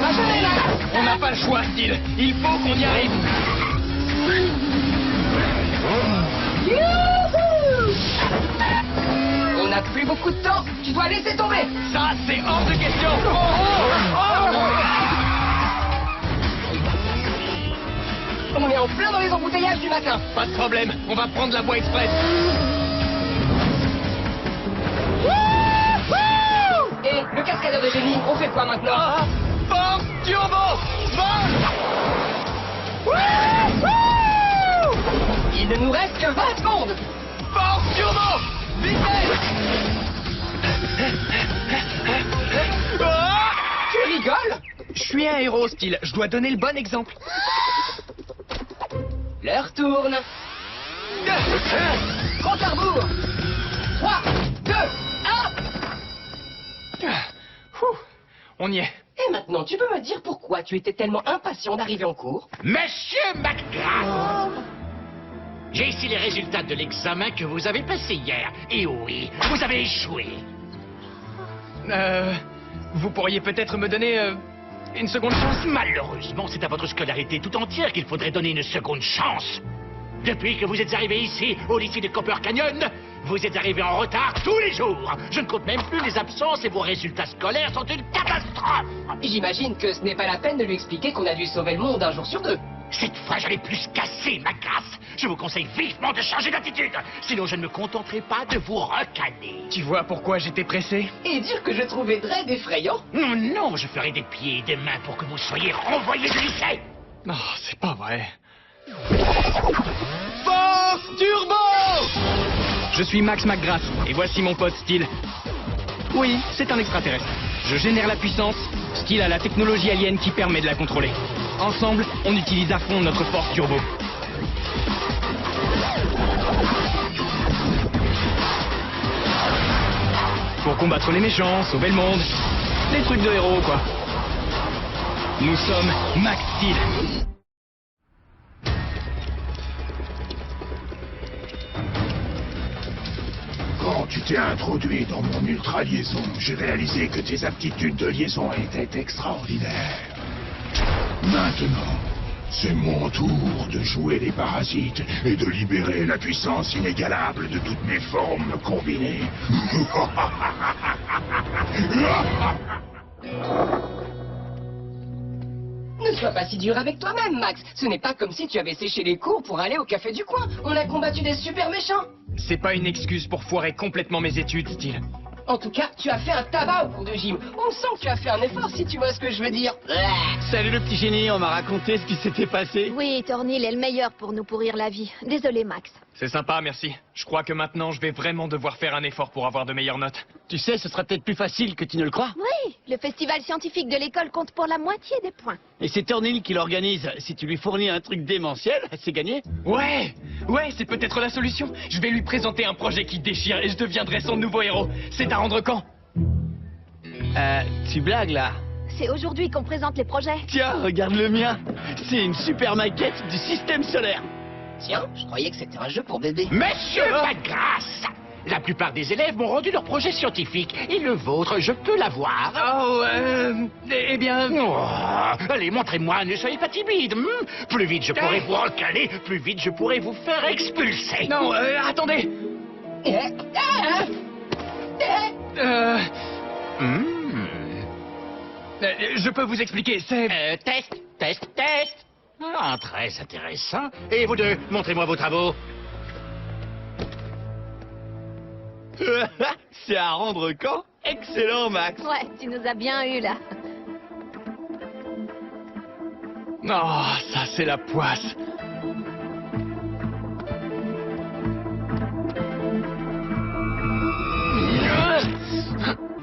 n'arrivera jamais, Max. On n'a pas le choix, Steel. Il faut qu'on y arrive. Youhou! On n'a plus beaucoup de temps. Tu dois laisser tomber. Ça, c'est hors de question. On est en plein dans les embouteillages du matin. Pas de problème. On va prendre la voie express. Et le cascadeur de génie, on fait quoi maintenant? Force turbo! Vole! Il ne nous reste que 20 secondes. Force turbo! Vitesse! Tu rigoles? Je suis un héros, Steel. Je dois donner le bon exemple. L'heure tourne. Compte à rebours. 3, 2, 1. On y est. Et maintenant, tu peux me dire pourquoi tu étais tellement impatient d'arriver en cours? Monsieur McGrath, j'ai ici les résultats de l'examen que vous avez passé hier. Et oui, vous avez échoué. Vous pourriez peut-être me donner une seconde chance? Malheureusement, c'est à votre scolarité tout entière qu'il faudrait donner une seconde chance. Depuis que vous êtes arrivé ici, au lycée de Copper Canyon, vous êtes arrivé en retard tous les jours. Je ne compte même plus les absences et vos résultats scolaires sont une catastrophe. J'imagine que ce n'est pas la peine de lui expliquer qu'on a dû sauver le monde un jour sur deux. Cette fois, j'en ai plus cassé, McGrath. Je vous conseille vivement de changer d'attitude. Sinon, je ne me contenterai pas de vous recaler. Tu vois pourquoi j'étais pressé? Et dire que je trouvais Dredd effrayant? Non, je ferai des pieds et des mains pour que vous soyez renvoyé du lycée. Non, c'est pas vrai. Force turbo! Je suis Max McGrath et voici mon pote Steel. Oui, c'est un extraterrestre. Je génère la puissance. Steel a la technologie alien qui permet de la contrôler. Ensemble, on utilise à fond notre force turbo. Pour combattre les méchants, sauver le monde. Les trucs de héros, quoi. Nous sommes Max Steel. Quand tu t'es introduit dans mon ultra-liaison, j'ai réalisé que tes aptitudes de liaison étaient extraordinaires. Maintenant, c'est mon tour de jouer les parasites et de libérer la puissance inégalable de toutes mes formes combinées. Ne sois pas si dur avec toi-même, Max. Ce n'est pas comme si tu avais séché les cours pour aller au café du coin. On a combattu des super méchants. C'est pas une excuse pour foirer complètement mes études, Steel. En tout cas, tu as fait un tabac au cours de gym. On sent que tu as fait un effort, si tu vois ce que je veux dire. Salut le petit génie, on m'a raconté ce qui s'était passé. Oui, Thornhill est le meilleur pour nous pourrir la vie. Désolé, Max. C'est sympa, merci. Je crois que maintenant, je vais vraiment devoir faire un effort pour avoir de meilleures notes. Tu sais, ce sera peut-être plus facile que tu ne le crois. Oui, le festival scientifique de l'école compte pour la moitié des points. Et c'est Thornhill qui l'organise. Si tu lui fournis un truc démentiel, c'est gagné. Ouais, c'est peut-être la solution. Je vais lui présenter un projet qui déchire et je deviendrai son nouveau héros. C'est à rendre quand? Tu blagues là? C'est aujourd'hui qu'on présente les projets. Tiens, regarde le mien. C'est une super maquette du système solaire. Tiens, je croyais que c'était un jeu pour bébé. Monsieur McGrath, la plupart des élèves m'ont rendu leur projet scientifique. Et le vôtre, je peux l'avoir? Oh, eh bien... Oh, allez, montrez-moi, ne soyez pas timide. Plus vite je pourrai vous recaler, plus vite je pourrai vous faire expulser. Non, attendez. Je peux vous expliquer, c'est... Test. Ah, très intéressant. Et vous deux, montrez-moi vos travaux. C'est à rendre quand? Excellent, Max. Ouais, tu nous as bien eu là. Oh, ça c'est la poisse.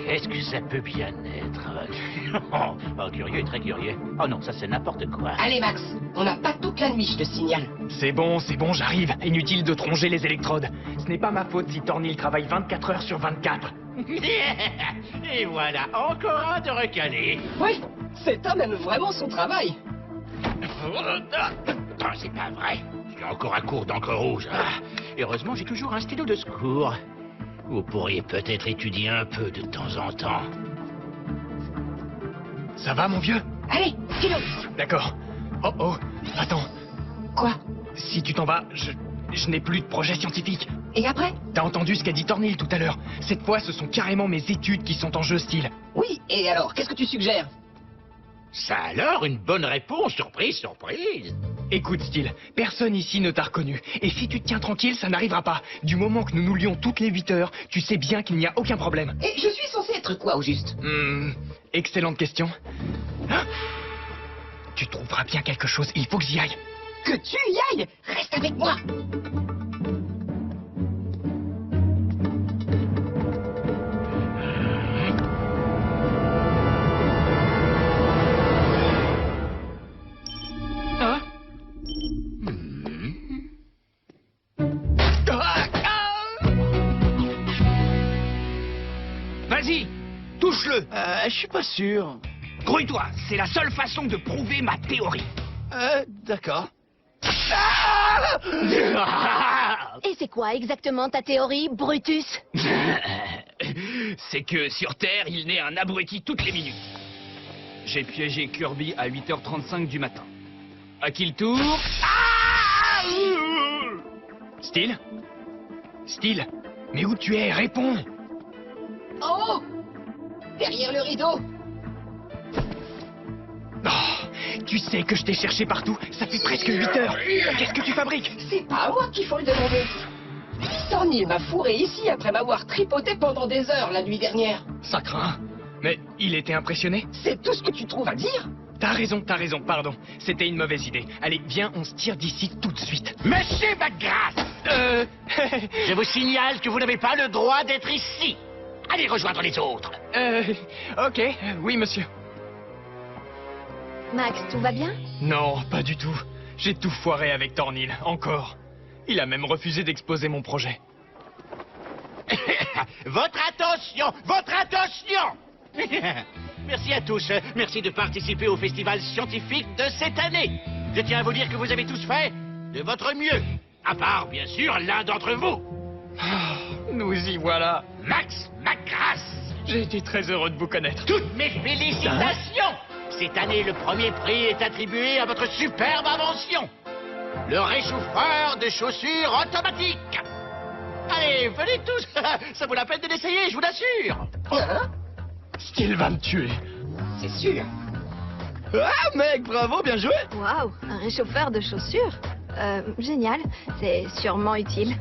Qu'est-ce que ça peut bien être? Oh, curieux, très curieux. Oh non, ça c'est n'importe quoi. Allez, Max, on n'a pas toute la nuit, je te signale. C'est bon, j'arrive. Inutile de tronger les électrodes. Ce n'est pas ma faute si Thornhill travaille 24 heures sur 24. Et voilà, encore un de recalé. Oui, cet homme aime vraiment son travail. Non, c'est pas vrai. J'ai encore un cours d'encre rouge. Ah, heureusement, j'ai toujours un stylo de secours. Vous pourriez peut-être étudier un peu de temps en temps. Ça va, mon vieux? Allez, file. D'accord. Oh oh, attends. Quoi? Si tu t'en vas, je n'ai plus de projet scientifique. Et après? T'as entendu ce qu'a dit Thornhill tout à l'heure? Cette fois, ce sont carrément mes études qui sont en jeu, Steel. Oui, et alors, qu'est-ce que tu suggères? Ça alors, une bonne réponse, surprise, surprise. Écoute, Steel, personne ici ne t'a reconnu. Et si tu te tiens tranquille, ça n'arrivera pas. Du moment que nous nous lions toutes les 8 heures, tu sais bien qu'il n'y a aucun problème. Et je suis censé être quoi, au juste? Excellente question. Hein? Tu trouveras bien quelque chose, il faut que j'y aille. Que tu y ailles! Reste avec moi! Hein? Vas-y, touche-le. Je suis pas sûr. Grouille-toi, c'est la seule façon de prouver ma théorie. D'accord. Et c'est quoi exactement ta théorie, Brutus? C'est que sur Terre, il naît un abruti toutes les minutes. J'ai piégé Kirby à 8h35 du matin. À qui le tour? Steel? Steel? Mais où tu es? Réponds! Oh! Derrière le rideau! Oh, tu sais que je t'ai cherché partout, ça fait presque 8 heures. Qu'est-ce que tu fabriques? C'est pas à moi qu'il faut le demander. Thornhill m'a fourré ici après m'avoir tripoté pendant des heures la nuit dernière. Ça craint. Mais il était impressionné? C'est tout ce que tu trouves à dire? T'as raison, pardon. C'était une mauvaise idée. Allez, viens, on se tire d'ici tout de suite. Monsieur McGrath, je vous signale que vous n'avez pas le droit d'être ici. Allez rejoindre les autres. Ok, oui, monsieur. Max, tout va bien? Non, pas du tout. J'ai tout foiré avec Thornhill, encore. Il a même refusé d'exposer mon projet. Votre attention! Votre attention! Merci à tous. Merci de participer au festival scientifique de cette année. Je tiens à vous dire que vous avez tous fait de votre mieux. À part, bien sûr, l'un d'entre vous. Nous y voilà. Max McGrath. J'ai été très heureux de vous connaître. Toutes mes félicitations. Cette année, le premier prix est attribué à votre superbe invention. Le réchauffeur de chaussures automatique. Allez, venez tous. Ça vaut la peine de l'essayer, je vous l'assure. Hein? Steel va me tuer. C'est sûr. Ah, mec, bravo, bien joué. Waouh, un réchauffeur de chaussures. Génial, c'est sûrement utile.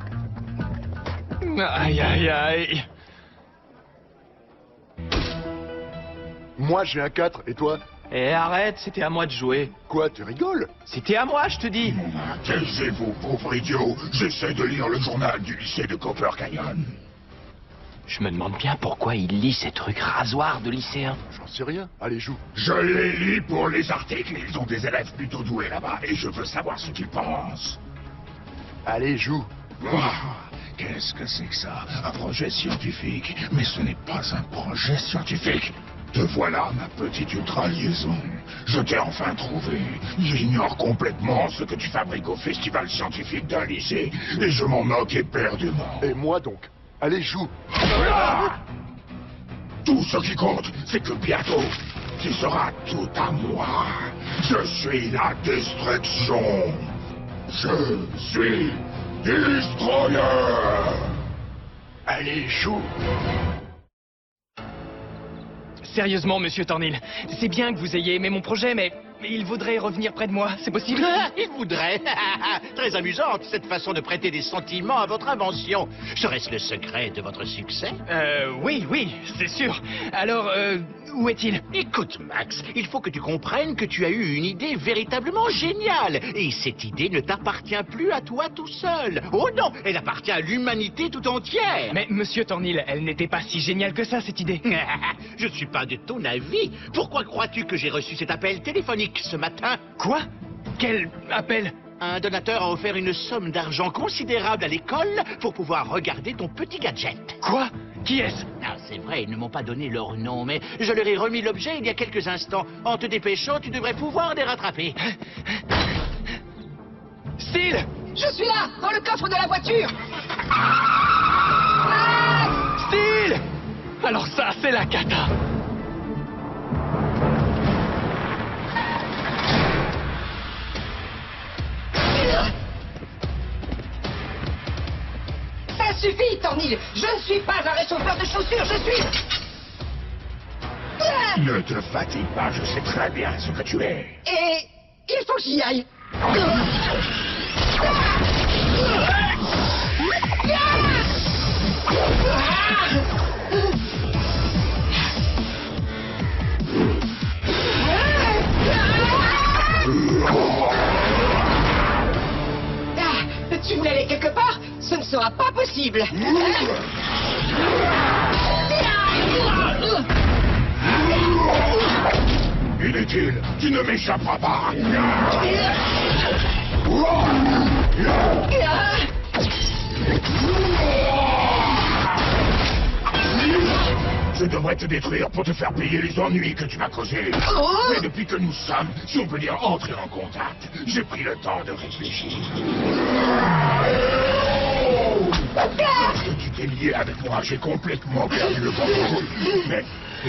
Aïe, aïe, aïe. Moi j'ai un 4, et toi? Et arrête, c'était à moi de jouer. Quoi, tu rigoles? C'était à moi, je te dis. Taisez-vous, pauvre idiot. J'essaie de lire le journal du lycée de Copper Canyon. Je me demande bien pourquoi il lit ces trucs rasoirs de lycéens. J'en sais rien. Allez, joue. Je les lis pour les articles. Ils ont des élèves plutôt doués là-bas et je veux savoir ce qu'ils pensent. Allez, joue. Ah, qu'est-ce que c'est que ça? Un projet scientifique. Mais ce n'est pas un projet scientifique. Te voilà, ma petite ultra-liaison. Je t'ai enfin trouvé. J'ignore complètement ce que tu fabriques au festival scientifique d'un lycée et je m'en moque éperdument. Et moi donc? Allez, joue. Ah! Tout ce qui compte, c'est que bientôt, tu seras tout à moi. Je suis la destruction. Je suis Destroyer. Allez, joue. Sérieusement, monsieur Thornhill, c'est bien que vous ayez aimé mon projet, mais il voudrait revenir près de moi, c'est possible? Il voudrait. Très amusante, cette façon de prêter des sentiments à votre invention. Serait-ce le secret de votre succès? Oui, c'est sûr. Alors, où est-il? Écoute, Max, il faut que tu comprennes que tu as eu une idée véritablement géniale. Et cette idée ne t'appartient plus à toi tout seul. Oh non, elle appartient à l'humanité tout entière. Mais, monsieur Thornhill, elle n'était pas si géniale que ça, cette idée. Je ne suis pas de ton avis. Pourquoi crois-tu que j'ai reçu cet appel téléphonique ce matin? Quoi? Quel appel? Un donateur a offert une somme d'argent considérable à l'école pour pouvoir regarder ton petit gadget. Quoi? Qui est-ce? Ah, c'est vrai, ils ne m'ont pas donné leur nom, mais je leur ai remis l'objet il y a quelques instants. En te dépêchant, tu devrais pouvoir les rattraper. Steel! Je suis là, dans le coffre de la voiture. Steel! Alors ça, c'est la cata. suffit, Thornhill. Je ne suis pas un réchauffeur de chaussures, je suis... Ne te fatigue pas, je sais très bien ce que tu es. Et il faut que j'y aille. Tu voulais aller quelque part? Ce ne sera pas possible. Inutile, tu ne m'échapperas pas. Je devrais te détruire pour te faire payer les ennuis que tu m'as causés. Mais depuis que nous sommes, si on peut dire, entrés en contact, j'ai pris le temps de réfléchir. Lorsque tu t'es lié avec moi, j'ai complètement perdu le contrôle. Mais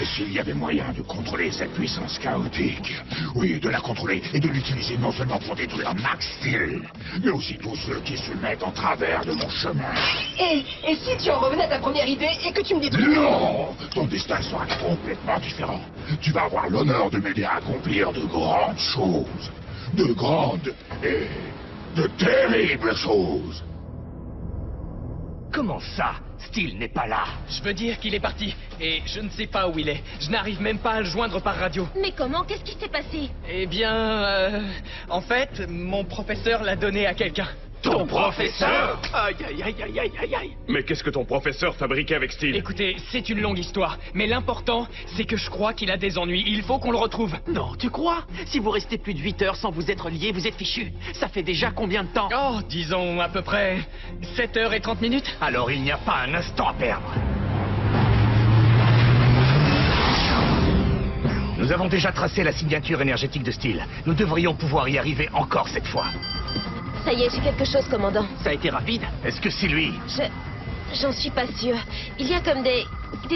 s'il y avait moyen de contrôler cette puissance chaotique, oui, de la contrôler et de l'utiliser non seulement pour détruire Max Steel, mais aussi tous ceux qui se mettent en travers de mon chemin. Et si tu en revenais à ta première idée et que tu me détruis? Non! Ton destin sera complètement différent. Tu vas avoir l'honneur de m'aider à accomplir de grandes choses. De grandes et de terribles choses. Comment ça? Steel n'est pas là. Je veux dire qu'il est parti. Et je ne sais pas où il est. Je n'arrive même pas à le joindre par radio. Mais comment? Qu'est-ce qui s'est passé? Eh bien, en fait, mon professeur l'a donné à quelqu'un. Ton professeur? Aïe, aïe, aïe, aïe, aïe, aïe, aïe. Mais qu'est-ce que ton professeur fabriquait avec Steel? Écoutez, c'est une longue histoire. Mais l'important, c'est que je crois qu'il a des ennuis. Il faut qu'on le retrouve. Non, tu crois? Si vous restez plus de 8 heures sans vous être liés, vous êtes fichus. Ça fait déjà combien de temps? Oh, disons à peu près 7h30. Alors il n'y a pas un instant à perdre. Nous avons déjà tracé la signature énergétique de Steel. Nous devrions pouvoir y arriver encore cette fois. Ça y est, j'ai quelque chose, commandant. Ça a été rapide? Est-ce que c'est lui? J'en suis pas sûre. Il y a comme des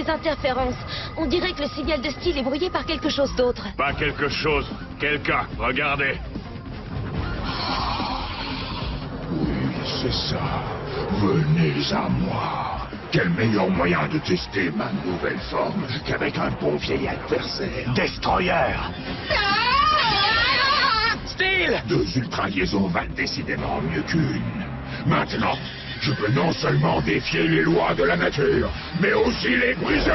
interférences. On dirait que le signal de Steel est brouillé par quelque chose d'autre. Pas quelque chose, quelqu'un. Regardez. Oui, c'est ça. Venez à moi. Quel meilleur moyen de tester ma nouvelle forme qu'avec un bon vieil adversaire. Destroyer! Steel! 2 ultra-liaisons valent décidément mieux qu'une. Maintenant, je peux non seulement défier les lois de la nature, mais aussi les briser!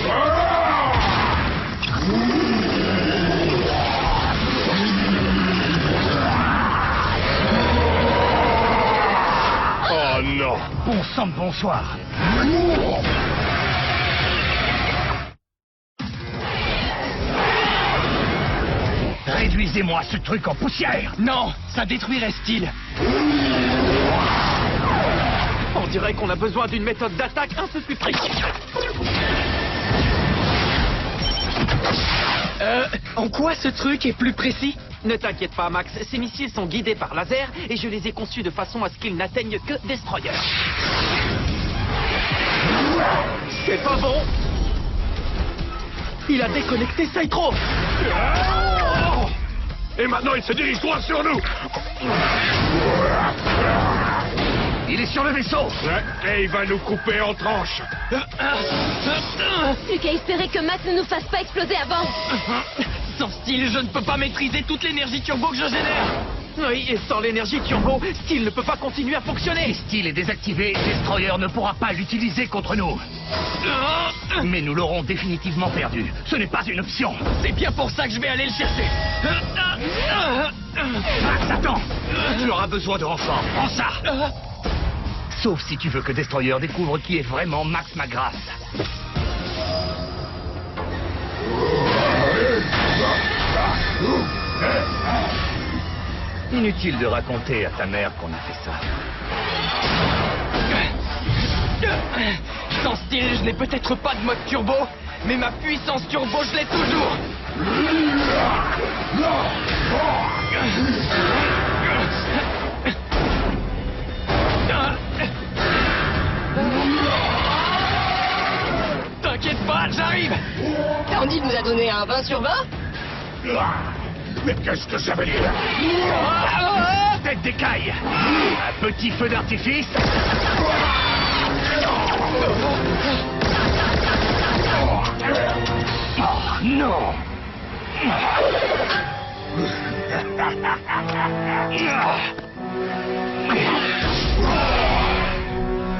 Ah! Oh non! Bon sang de bonsoir! Réduisez-moi ce truc en poussière! Non, ça détruirait Steel. On dirait qu'on a besoin d'une méthode d'attaque un peu plus précise. En quoi ce truc est plus précis? Ne t'inquiète pas, Max. Ces missiles sont guidés par laser et je les ai conçus de façon à ce qu'ils n'atteignent que Destroyer. C'est pas bon! Il a déconnecté Cytro! Et maintenant, il se dirige droit sur nous! Il est sur le vaisseau! Et il va nous couper en tranches! Plus qu'à espérer que Max ne nous fasse pas exploser avant. Sans Steel, je ne peux pas maîtriser toute l'énergie turbo que je génère. Oui, et sans l'énergie turbo, Steel ne peut pas continuer à fonctionner. Si Steel est désactivé, Destroyer ne pourra pas l'utiliser contre nous. Mais nous l'aurons définitivement perdu. Ce n'est pas une option. C'est bien pour ça que je vais aller le chercher. Max, attends! Tu auras besoin de renfort. Prends ça! Sauf si tu veux que Destroyer découvre qui est vraiment Max McGrath. Inutile de raconter à ta mère qu'on a fait ça. Sans Steel, je n'ai peut-être pas de mode turbo, mais ma puissance turbo, je l'ai toujours. T'inquiète pas, j'arrive. Thornhill nous a donné un 20 sur 20? Mais qu'est-ce que ça veut dire? tête d'écaille. Un petit feu d'artifice. Oh non.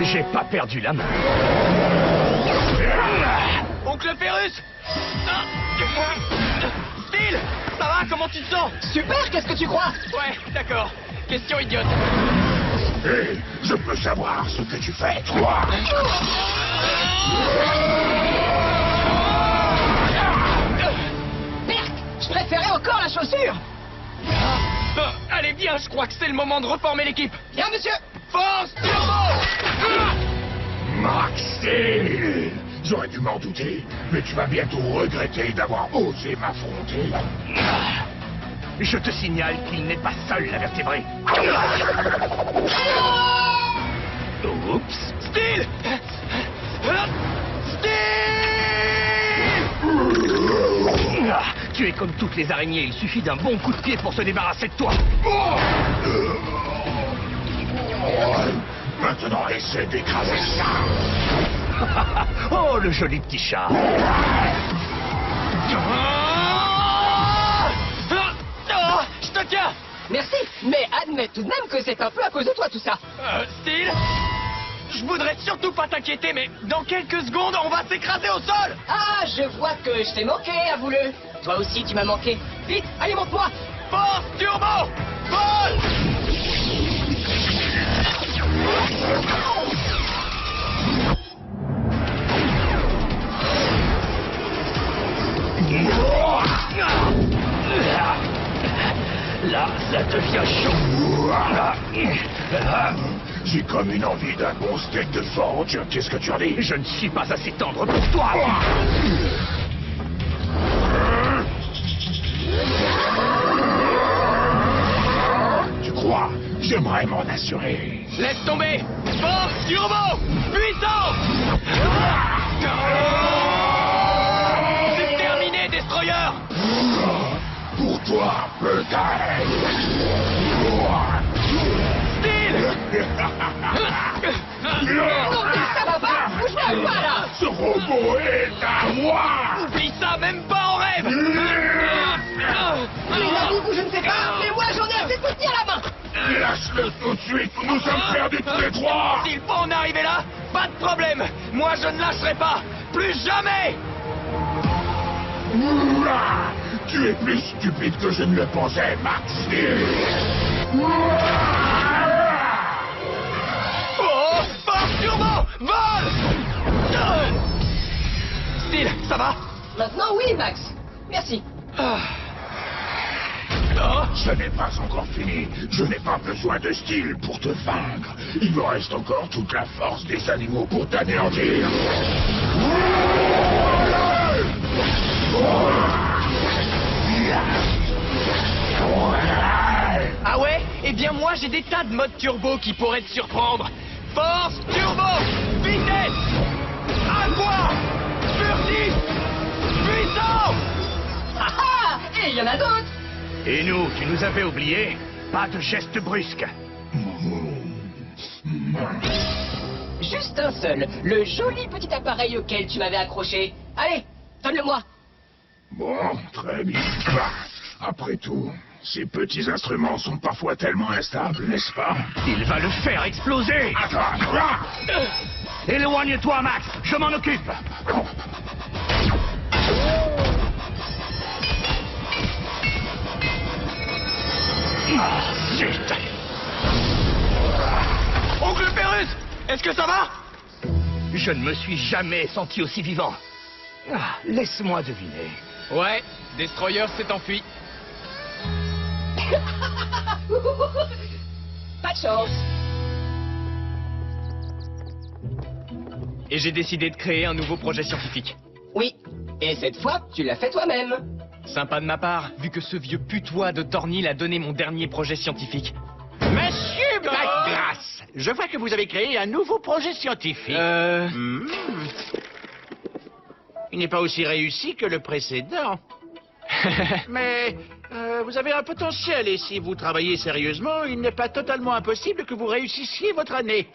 J'ai pas perdu la main. Oncle Ferrus! Steel! Ça va? Comment tu te sens? Super, qu'est-ce que tu crois? Ouais, d'accord. Question idiote. Hé, je peux savoir ce que tu fais, toi? Merde, je préférais encore la chaussure. Allez, bien, je crois que c'est le moment de reformer l'équipe. Bien, monsieur. Force Turbo! Maxime! J'aurais dû m'en douter, mais tu vas bientôt regretter d'avoir osé m'affronter. Je te signale qu'il n'est pas seul à vertébrer. Oups. Steel! Tu es comme toutes les araignées, il suffit d'un bon coup de pied pour se débarrasser de toi. Maintenant, essaie d'écraser ça. Oh, le joli petit chat. Je te tiens! Merci, mais admets tout de même que c'est un peu à cause de toi tout ça. Steel? Je voudrais surtout pas t'inquiéter, mais dans quelques secondes, on va s'écraser au sol! Ah, je vois que je t'ai manqué, avoue-le. Toi aussi, tu m'as manqué. Vite, allez, monte-moi. Force Turbo! Vol! Là, ça devient chaud. J'ai comme une envie d'un bon steak de forge. Qu'est-ce que tu en dis? Je ne suis pas assez tendre pour toi. Tu crois? J'aimerais m'en assurer. Laisse tomber! Force Turbo! Puissance! C'est terminé, Destroyer! Pour toi, peut-être. Non, mais ça va pas. Bouge pas, là. Ce robot est à moi. Oublie ça, même pas en rêve! Les amis, ou je ne sais pas, mais moi j'en ai assez de soucis à la main. Lâche-le tout de suite. Nous sommes perdus tous les trois. S'il faut en arriver là, pas de problème! Moi je ne lâcherai pas! Plus jamais! Ouah, tu es plus stupide que je ne le pensais, Max. Oh! Force Turbo! Vol! Steel, ça va? Maintenant, oui, Max. Merci. Ce n'est pas encore fini. Je n'ai pas besoin de style pour te vaincre. Il me reste encore toute la force des animaux pour t'anéantir. Ah ouais? Eh bien moi j'ai des tas de modes turbo qui pourraient te surprendre. Force Turbo! Vitesse! Aqua! Furtif! Puissance! Ah ah! Et il y en a d'autres. Et nous, tu nous avais oubliés? Pas de geste brusque. Juste un seul, le joli petit appareil auquel tu m'avais accroché. Allez, donne-le-moi. Bon, très bien. Bah, après tout, ces petits instruments sont parfois tellement instables, n'est-ce pas? Il va le faire exploser. Attends, là! Éloigne-toi, Max. Je m'en occupe. Ah, zut. Oncle Ferrus! Est-ce que ça va? Je ne me suis jamais senti aussi vivant. Ah, laisse-moi deviner. Ouais, Destroyer s'est enfui. Pas de chance. Et j'ai décidé de créer un nouveau projet scientifique. Oui, et cette fois, tu l'as fait toi-même. Sympa de ma part, vu que ce vieux putois de Tornil a donné mon dernier projet scientifique. Monsieur McGrath, je vois que vous avez créé un nouveau projet scientifique. Il n'est pas aussi réussi que le précédent. Mais Vous avez un potentiel et si vous travaillez sérieusement, il n'est pas totalement impossible que vous réussissiez votre année.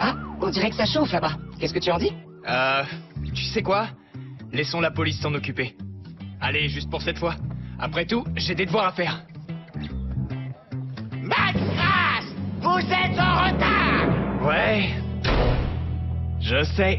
Ah, on dirait que ça chauffe là-bas. Qu'est-ce que tu en dis? Tu sais quoi? Laissons la police s'en occuper. Allez, juste pour cette fois. Après tout, j'ai des devoirs à faire. Max Grass, vous êtes en retard. Ouais. Je sais.